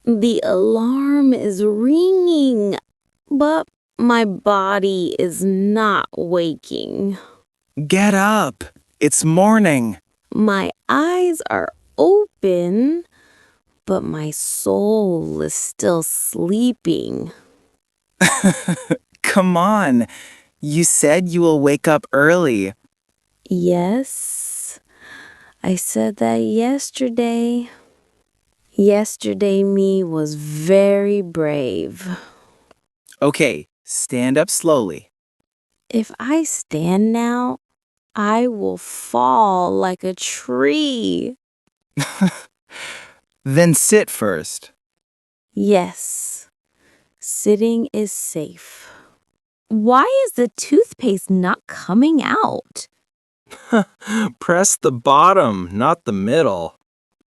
The alarm is ringing, but my body is not waking. Get up. It's morning. My eyes are open, but my soul is still sleeping. Come on. You said you will wake up early. Yes, I said that yesterday. Yesterday me was very brave. Okay, stand up slowly. If I stand now, I will fall like a tree. Then sit first. Yes, sitting is safe. Why is the toothpaste not coming out? Press the bottom, not the middle.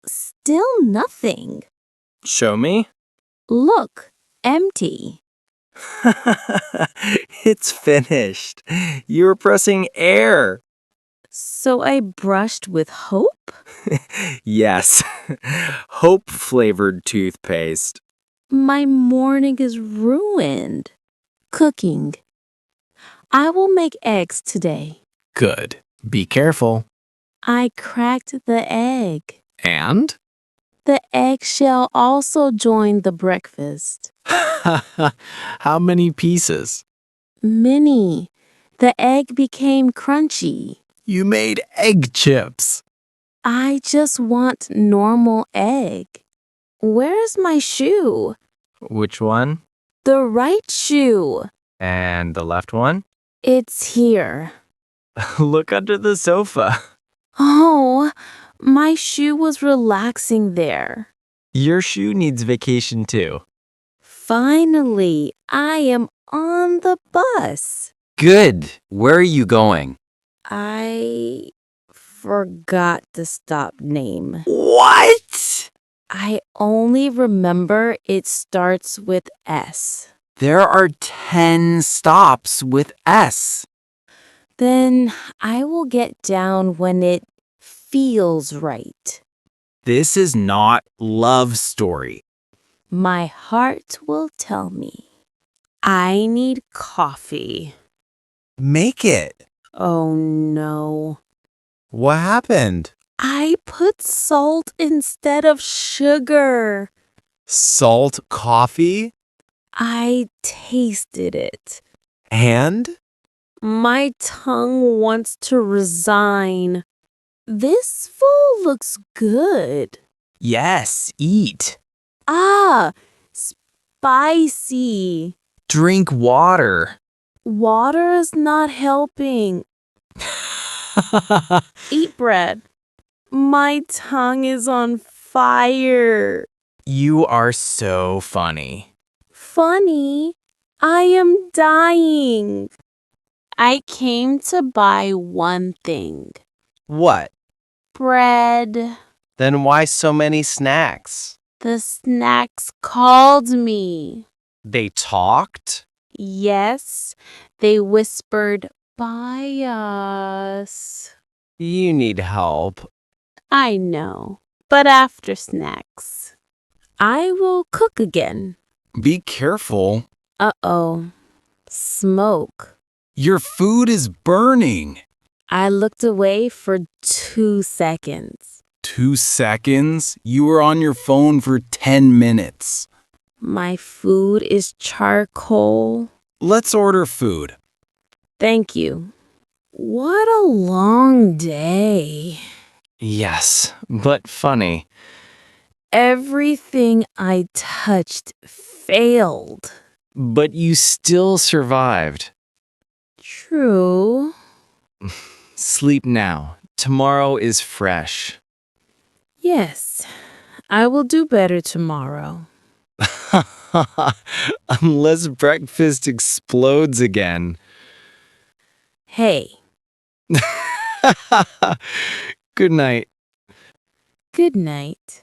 Still nothing. Show me. Look, empty. It's finished. You were pressing air. So I brushed with hope? Yes. Hope-flavored toothpaste. My morning is ruined. Cooking. I will make eggs today. Good. Be careful. I cracked the egg. And? The eggshell also joined the breakfast. How many pieces? Many. The egg became crunchy. You made egg chips. I just want normal egg. Where's my shoe? Which one? The right shoe. And the left one? It's here. Look under the sofa. Oh, my shoe was relaxing there. Your shoe needs vacation too. Finally, I am on the bus. Good. Where are you going? I forgot the stop name. What? I only remember it starts with S. There are 10 stops with S. Then I will get down when it feels right. This is not Love Story. My heart will tell me. I need coffee. Make it. Oh no. What happened? I put salt instead of sugar. Salt coffee? I tasted it. And? My tongue wants to resign. This food looks good. Yes, eat. Ah, spicy. Drink water. Water is not helping. Eat bread. My tongue is on fire. You are so funny. Funny, I am dying. I came to buy one thing. What? Bread. Then why so many snacks? The snacks called me. They talked? Yes, they whispered, "Buy us." You need help. I know, but after snacks, I will cook again. Be careful. Uh-oh, smoke. Your food is burning. I looked away for 2 seconds. 2 seconds? You were on your phone for 10 minutes. My food is charcoal. Let's order food. Thank you. What a long day. Yes, but funny. Everything I touched failed. But you still survived. True. Sleep now. Tomorrow is fresh. Yes, I will do better tomorrow. Unless breakfast explodes again. Hey, Good night. good night.